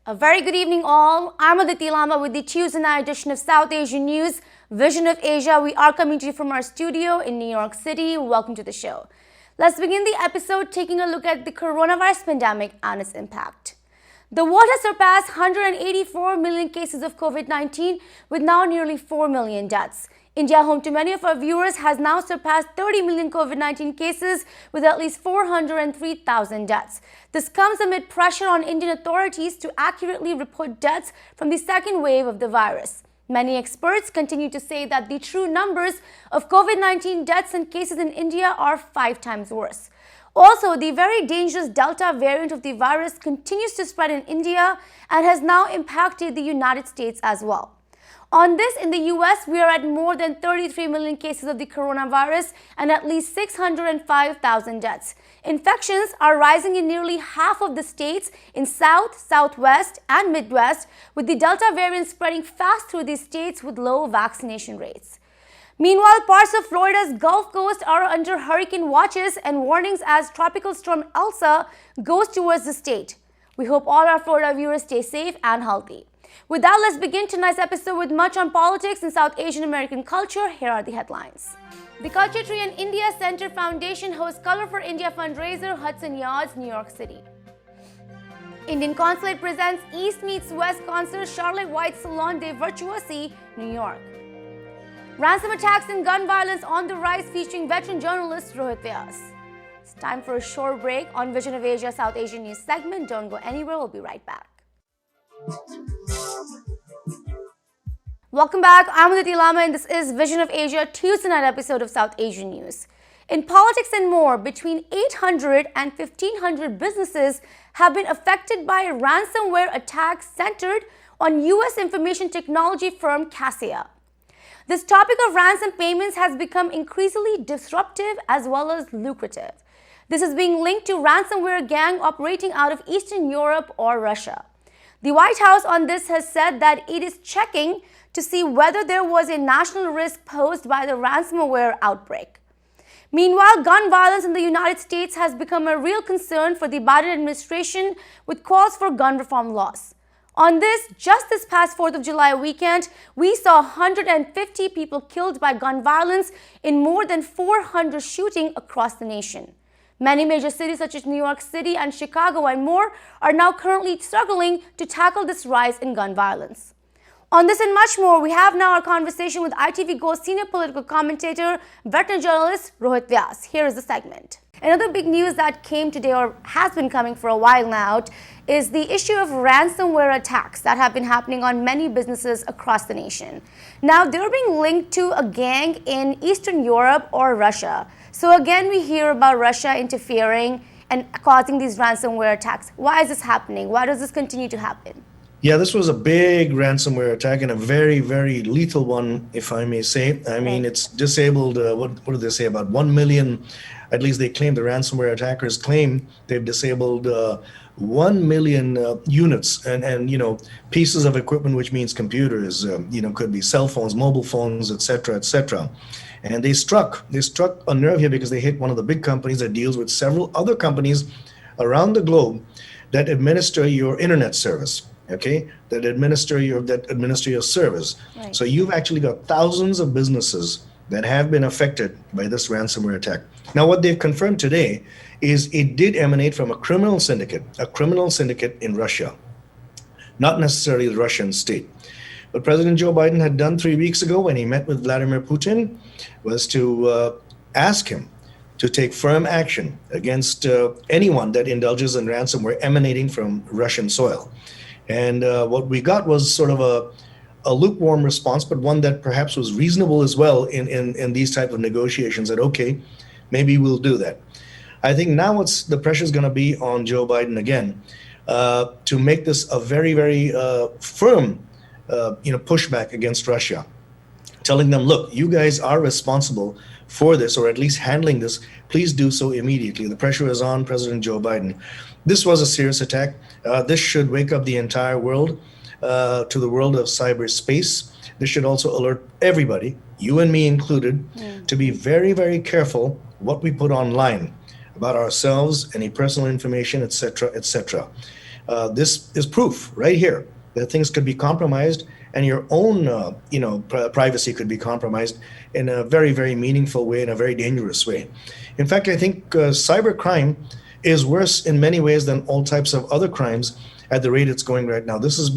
A very good evening all. I'm Aditi Lamba with the Tues edition of South Asian News, Vision of Asia. We are coming to you from our studio in New York City. Welcome to the show. Let's begin the episode taking a look at the coronavirus pandemic and its impact. The world has surpassed 184 million cases of COVID-19 with now nearly 4 million deaths. India, home to many of our viewers, has now surpassed 30 million COVID-19 cases with at least 403,000 deaths. This comes amid pressure on Indian authorities to accurately report deaths from the second wave of the virus. Many experts continue to say that the true numbers of COVID-19 deaths and cases in India are 5 times worse. Also, the very dangerous Delta variant of the virus continues to spread in India and has now impacted the United States as well. On this, in the US, we are at more than 33 million cases of the coronavirus and at least 605,000 deaths. Infections are rising in nearly half of the states in South, Southwest, and Midwest, with the Delta variant spreading fast through these states with low vaccination rates. Meanwhile, parts of Florida's Gulf Coast are under hurricane watches and warnings as Tropical Storm Elsa goes towards the state. We hope all our Florida viewers stay safe and healthy. With that, let's begin tonight's episode with much on politics and South Asian American culture. Here are the headlines. The Culture Tree and India Center Foundation hosts Color for India fundraiser, Hudson Yards, New York City. Indian Consulate presents East Meets West concert, Charlotte White's Salon de Virtuosi, New York. Ransom attacks and gun violence on the rise, featuring veteran journalist Rohit Vyas. It's time for a short break on Vision of Asia South Asian News segment. Don't go anywhere, we'll be right back. Welcome back. I'm Aditi Lama and this is Vision of Asia, Tuesday night episode of South Asian News. In politics and more, between 800 and 1,500 businesses have been affected by a ransomware attack centered on US information technology firm Cassia. This topic of ransom payments has become increasingly disruptive as well as lucrative. This is being linked to ransomware gang operating out of Eastern Europe or Russia. The White House on this has said that it is checking to see whether there was a national risk posed by the ransomware outbreak. Meanwhile, gun violence in the United States has become a real concern for the Biden administration with calls for gun reform laws. On this, just this past 4th of July weekend, we saw 150 people killed by gun violence in more than 400 shootings across the nation. Many major cities such as New York City and Chicago and more are now currently struggling to tackle this rise in gun violence. On this and much more, we have now our conversation with ITV Go senior political commentator, veteran journalist Rohit Vyas. Here is the segment. Another big news that came today, or has been coming for a while now, is the issue of ransomware attacks that have been happening on many businesses across the nation. Now, they're being linked to a gang in Eastern Europe or Russia. So again, we hear about Russia interfering and causing these ransomware attacks. Why is this happening? Why does this continue to happen? Yeah, this was a big ransomware attack and a very, very lethal one, if I may say. I mean, it's disabled, what do they say, about 1 million, at least they claim, the ransomware attackers claim they've disabled 1 million units and pieces of equipment, which means computers, could be cell phones, mobile phones, et cetera, et cetera. And they struck a nerve here because they hit one of the big companies that deals with several other companies around the globe that administer your internet service, okay? That administer your service. Right. So you've actually got thousands of businesses that have been affected by this ransomware attack. Now, what they've confirmed today is it did emanate from a criminal syndicate in Russia, not necessarily the Russian state. What President Joe Biden had done 3 weeks ago when he met with Vladimir Putin was to ask him to take firm action against anyone that indulges in ransomware emanating from Russian soil. And what we got was sort of a lukewarm response, but one that perhaps was reasonable as well in these type of negotiations, that, okay, maybe we'll do that. I think now the pressure is going to be on Joe Biden again to make this a very, very firm pushback against Russia, telling them, look, you guys are responsible for this, or at least handling this. Please do so immediately. The pressure is on President Joe Biden. This was a serious attack. This should wake up the entire world to the world of cyberspace. This should also alert everybody, you and me included, to be very, very careful what we put online about ourselves, any personal information, etc., etc. This is proof right here that things could be compromised, and your own, privacy could be compromised in a very, very meaningful way, in a very dangerous way. In fact, I think cybercrime is worse in many ways than all types of other crimes at the rate it's going right now. This is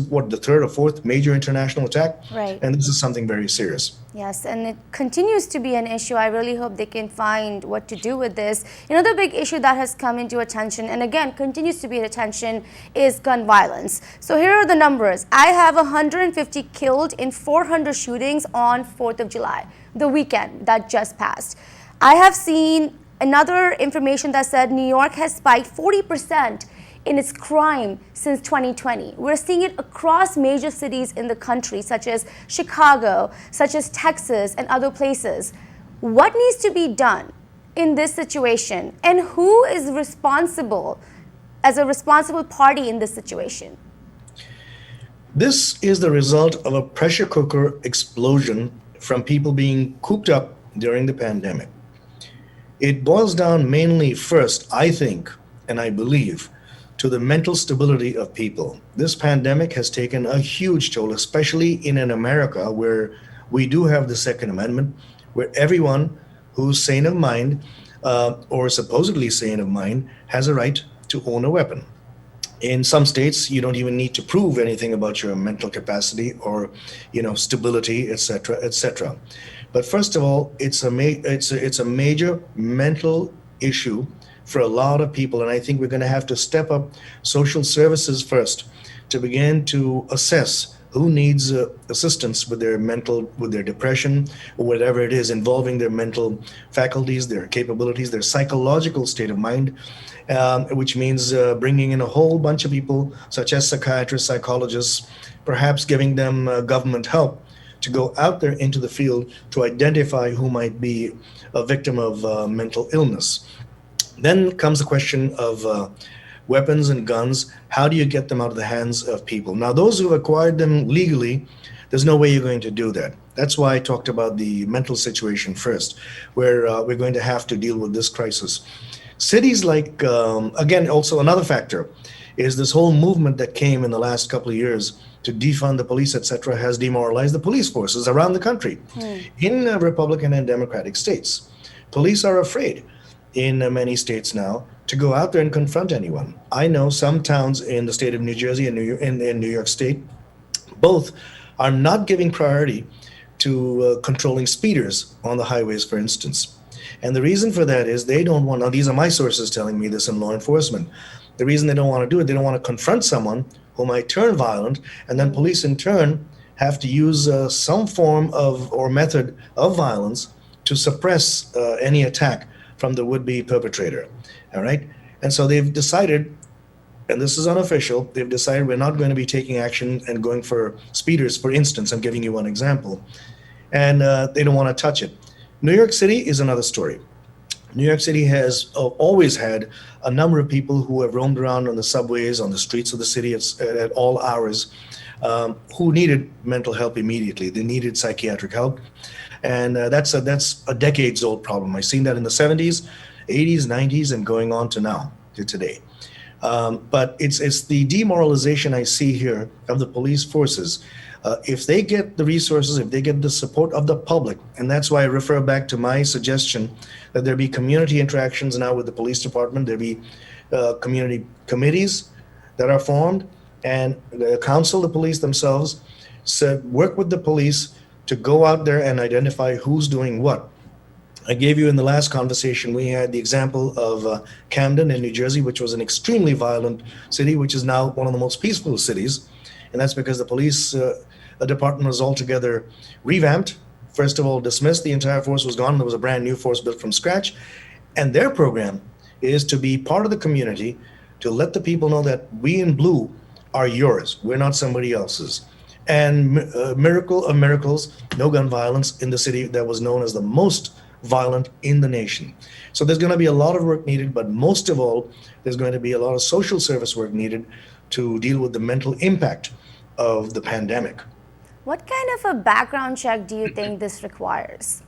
what, the third or fourth major international attack, right? And this is something very serious. Yes, and it continues to be an issue. I really hope they can find what to do with this. Another big issue that has come into attention, and again continues to be in attention, is gun violence. So here are the numbers. I have 150 killed in 400 shootings on 4th of July, the weekend that just passed. I have seen another information that said New York has spiked 40% in its crime since 2020. We're seeing it across major cities in the country, such as Chicago, such as Texas, and other places. What needs to be done in this situation, and who is responsible as a responsible party in this situation? This is the result of a pressure cooker explosion from people being cooped up during the pandemic. It boils down mainly, first, I think, and I believe, to the mental stability of people. This pandemic has taken a huge toll, especially in an America where we do have the Second Amendment, where everyone who's sane of mind, or supposedly sane of mind, has a right to own a weapon. In some states, you don't even need to prove anything about your mental capacity or, stability, etc., etc. But first of all, it's a major mental issue for a lot of people, and I think we're going to have to step up social services first to begin to assess who needs assistance with their depression, or whatever it is involving their mental faculties, their capabilities, their psychological state of mind, which means bringing in a whole bunch of people, such as psychiatrists, psychologists, perhaps giving them government help to go out there into the field to identify who might be a victim of mental illness. Then comes the question of weapons and guns. How do you get them out of the hands of people? Now, those who've acquired them legally, there's no way you're going to do that. That's why I talked about the mental situation first, where we're going to have to deal with this crisis. Cities like, again, also another factor is this whole movement that came in the last couple of years to defund the police, etc., has demoralized the police forces around the country in Republican and Democratic states. Police are afraid in many states now to go out there and confront anyone. I know some towns in the state of New Jersey and in New York State, both are not giving priority to controlling speeders on the highways, for instance. And the reason for that is they don't want, now these are my sources telling me this in law enforcement, the reason they don't want to do it, they don't want to confront someone who might turn violent, and then police in turn have to use some form of or method of violence to suppress any attack from the would-be perpetrator, all right? And so they've decided, and this is unofficial, they've decided we're not going to be taking action and going for speeders, for instance. I'm giving you one example. And they don't want to touch it. New York City is another story. New York City has always had a number of people who have roamed around on the subways, on the streets of the city at all hours, who needed mental help immediately. They needed psychiatric help. And that's a decades-old problem. I've seen that in the 70s, 80s, 90s, and going on to now, to today. But it's the demoralization I see here of the police forces. If they get the resources, if they get the support of the public, and that's why I refer back to my suggestion that there be community interactions now with the police department, there be community committees that are formed, and counsel the police themselves, work with the police to go out there and identify who's doing what. I gave you in the last conversation, we had the example of Camden in New Jersey, which was an extremely violent city, which is now one of the most peaceful cities. And that's because the police department was altogether revamped. First of all, dismissed, the entire force was gone. There was a brand new force built from scratch. And their program is to be part of the community, to let the people know that we in blue are yours. We're not somebody else's. And miracle of miracles, no gun violence in the city that was known as the most violent in the nation. So there's going to be a lot of work needed, but most of all, there's going to be a lot of social service work needed to deal with the mental impact of the pandemic. What kind of a background check do you think this requires?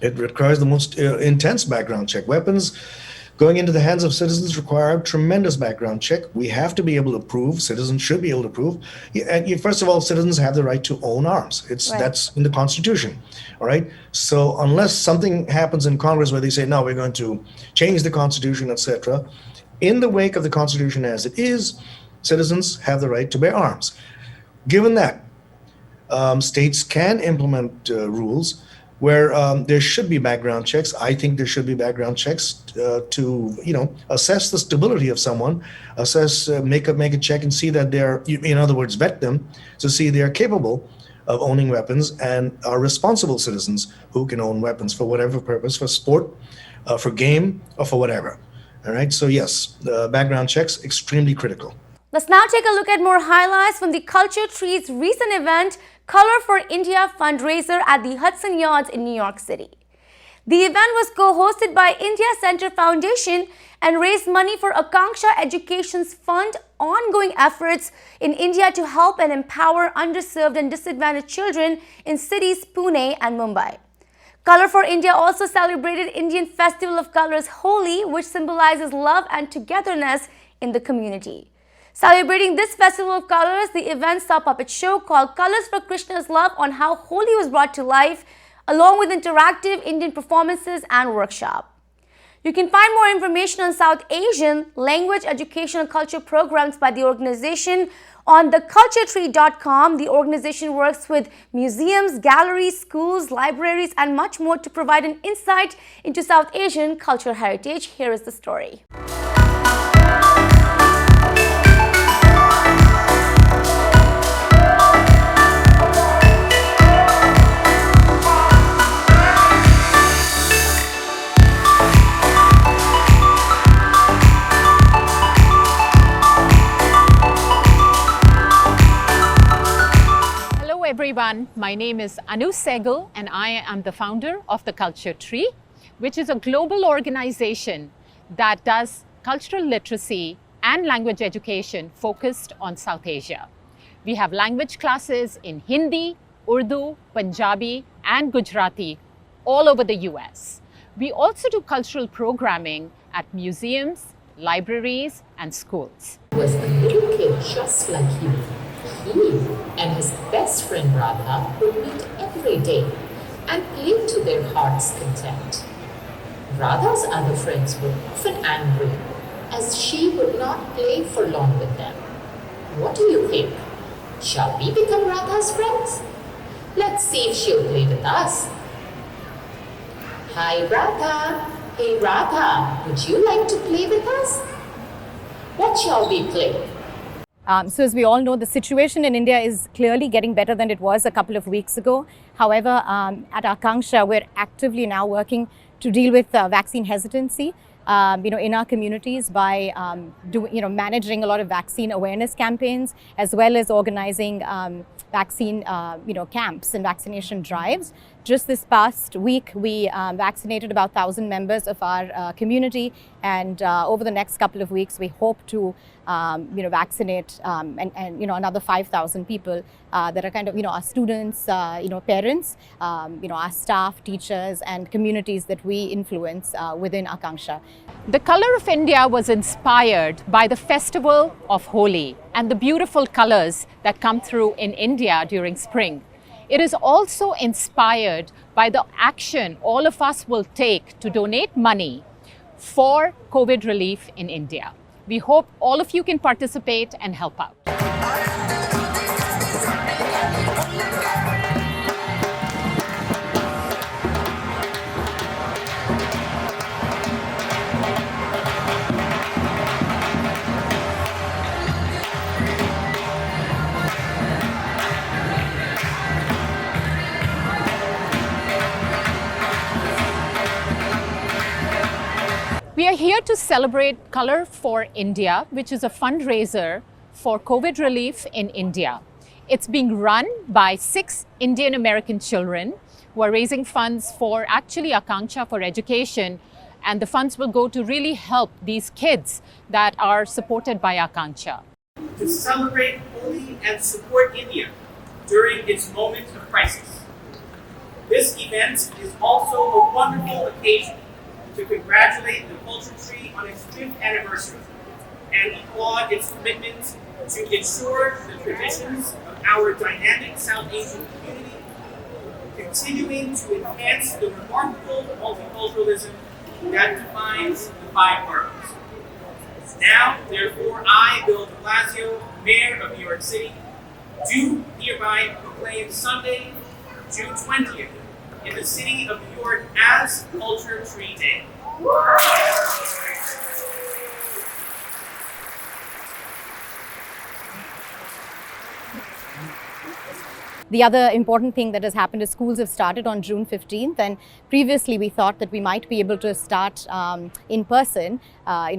It requires the most intense background check. Weapons going into the hands of citizens require a tremendous background check. We have to be able to prove, citizens should be able to prove. And first of all, citizens have the right to own arms. That's in the Constitution, all right? So unless something happens in Congress where they say, no, we're going to change the Constitution, etc., in the wake of the Constitution as it is, citizens have the right to bear arms. Given that, states can implement rules where there should be background checks. I think there should be background checks to assess the stability of someone, make a check and see that they're, in other words, vet them to see they're capable of owning weapons and are responsible citizens who can own weapons for whatever purpose, for sport, for game, or for whatever. All right. So yes, background checks extremely critical. Let's now take a look at more highlights from the Culture Tree's recent event, Color for India Fundraiser at the Hudson Yards in New York City. The event was co-hosted by India Center Foundation and raised money for Akanksha Education's fund ongoing efforts in India to help and empower underserved and disadvantaged children in cities Pune and Mumbai. Color for India also celebrated Indian Festival of Colors Holi, which symbolizes love and togetherness in the community. Celebrating this festival of colors, the event saw a puppet show called Colors for Krishna's Love on how Holi was brought to life, along with interactive Indian performances and workshop. You can find more information on South Asian language educational culture programs by the organization on theculturetree.com. The organization works with museums, galleries, schools, libraries, and much more to provide an insight into South Asian cultural heritage. Here is the story. Everyone, my name is Anu Sehgal and I am the founder of the Culture Tree, which is a global organization that does cultural literacy and language education focused on South Asia. We have language classes in Hindi, Urdu, Punjabi and Gujarati all over the US. We also do cultural programming at museums, libraries and schools. Was a little kid just like you. He and his best friend Radha would meet every day and play to their heart's content. Radha's other friends were often angry as she would not play for long with them. What do you think? Shall we become Radha's friends? Let's see if she'll play with us. Hi Radha. Hey Radha, would you like to play with us? What shall we play? So as we all know, the situation in India is clearly getting better than it was a couple of weeks ago. However, at Akanksha, we're actively now working to deal with vaccine hesitancy, in our communities by managing a lot of vaccine awareness campaigns, as well as organizing vaccine camps and vaccination drives. Just this past week, we vaccinated about 1,000 members of our community, and over the next couple of weeks, we hope to vaccinate and another 5,000 people that are kind of our students, parents, our staff, teachers, and communities that we influence within Akanksha. The Color of India was inspired by the festival of Holi and the beautiful colors that come through in India during spring. It is also inspired by the action all of us will take to donate money for COVID relief in India. We hope all of you can participate and help out. to celebrate Color for India, which is a fundraiser for COVID relief in India. It's being run by 6 Indian American children who are raising funds for actually Akanksha for education, and the funds will go to really help these kids that are supported by Akanksha. To celebrate Holi and support India during its moment of crisis. This event is also a wonderful occasion to congratulate the Culture Tree on its 5th anniversary and applaud its commitment to ensure the traditions of our dynamic South Asian community, continuing to enhance the remarkable multiculturalism that defines the 5 boroughs. Now, therefore, I, Bill de Blasio, Mayor of New York City, do hereby proclaim Sunday, June 20th, in the city of New York as Culture Tree Day. The other important thing that has happened is schools have started on June 15th, and previously we thought that we might be able to start in person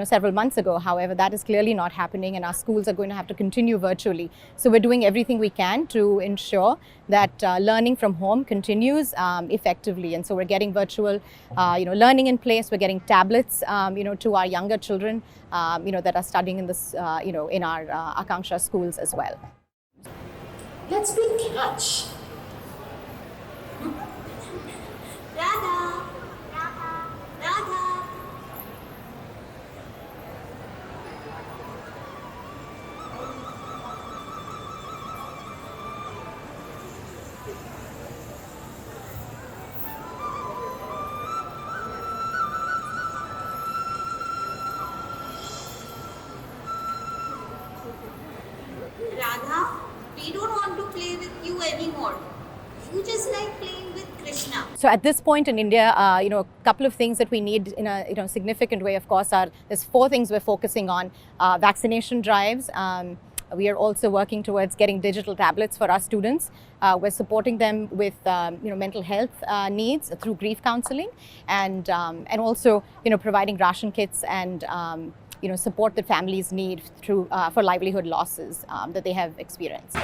several months ago. However, that is clearly not happening, and our schools are going to have to continue virtually. So we're doing everything we can to ensure that learning from home continues effectively, and so we're getting virtual learning in place. We're getting tablets to our younger children that are studying in this in our Akanksha schools as well. Let's play catch. Radha! Radha! Radha! Radha, we don't want to play with you anymore. You just like playing with Krishna. So at this point in India, a couple of things that we need in a significant way, of course, there's 4 things we're focusing on: vaccination drives. We are also working towards getting digital tablets for our students. We're supporting them with mental health needs through grief counseling, and also providing ration kits and support that families need through for livelihood losses that they have experienced.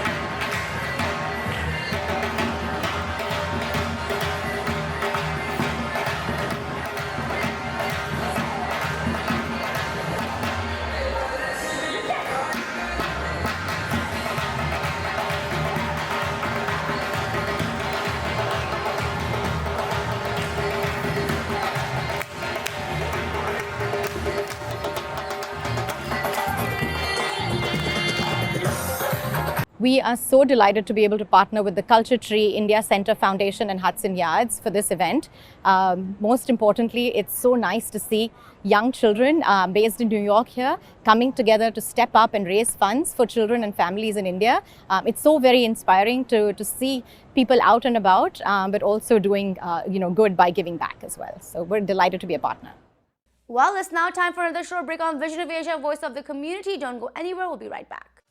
We are so delighted to be able to partner with the Culture Tree, India Center Foundation and Hudson Yards for this event. Most importantly, it's so nice to see young children based in New York here coming together to step up and raise funds for children and families in India. It's so very inspiring to see people out and about, but also doing good by giving back as well. So we're delighted to be a partner. Well, it's now time for another short break on Vision of Asia, Voice of the Community. Don't go anywhere. We'll be right back.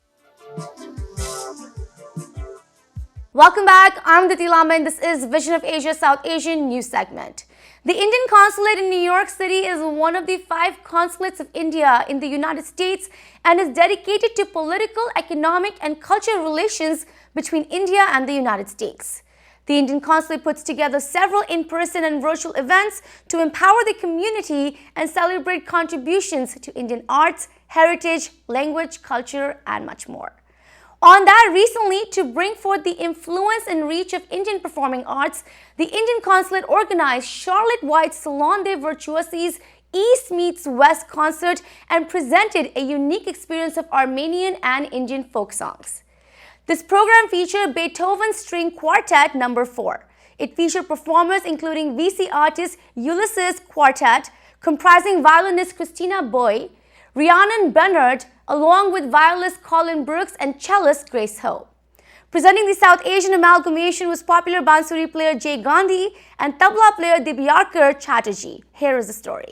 Welcome back. I'm Diti Lama and this is Vision of Asia South Asian news segment. The Indian Consulate in New York City is one of the 5 consulates of India in the United States and is dedicated to political, economic and cultural relations between India and the United States. The Indian Consulate puts together several in-person and virtual events to empower the community and celebrate contributions to Indian arts, heritage, language, culture and much more. On that, recently, to bring forth the influence and reach of Indian performing arts, the Indian Consulate organized Charlotte-wide Salon de Virtuosi's East Meets West concert and presented a unique experience of Armenian and Indian folk songs. This program featured Beethoven's String Quartet No. 4. It featured performers including VC artist Ulysses Quartet, comprising violinist Christina Boy, Rhiannon Bernard, along with violist Colin Brooks and cellist Grace Ho. Presenting the South Asian amalgamation was popular Bansuri player Jay Gandhi and tabla player Dibyarkar Chatterjee. Here is the story.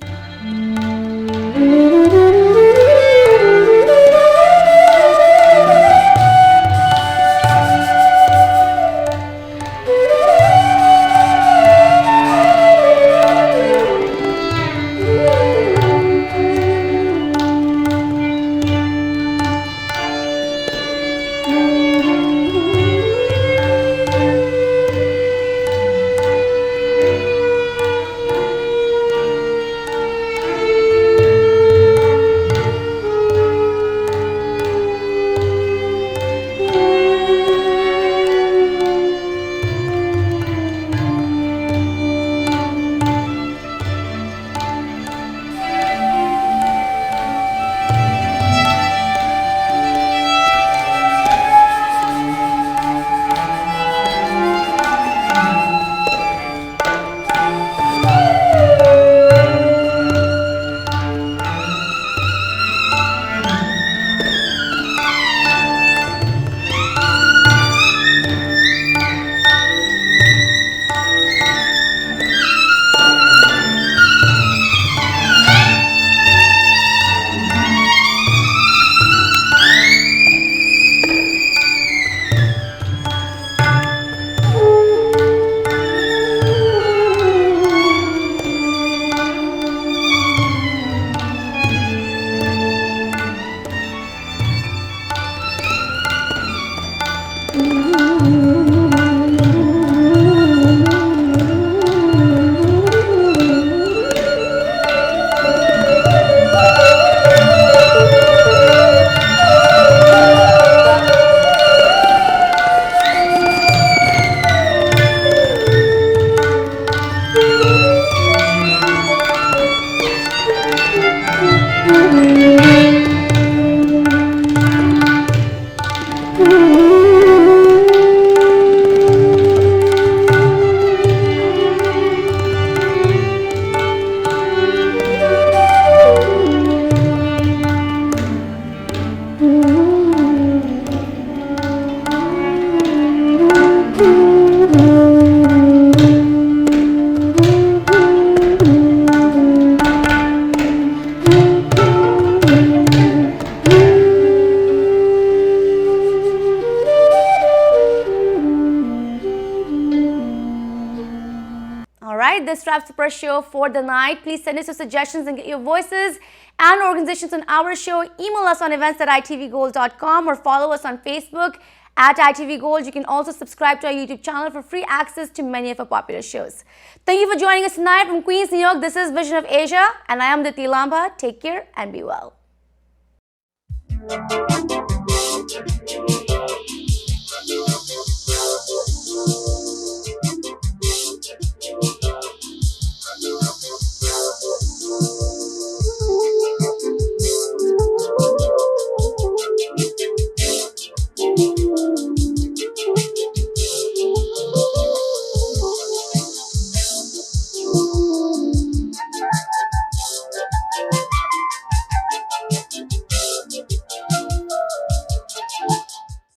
Trap Super Show for the night. Please send us your suggestions and get your voices and organizations on our show. Email us on events@itvgold.com or follow us on Facebook at ITVGold. You can also subscribe to our YouTube channel for free access to many of our popular shows. Thank you for joining us tonight from Queens, New York. This is Vision of Asia, and I am Aditi Lamba. Take care and be well.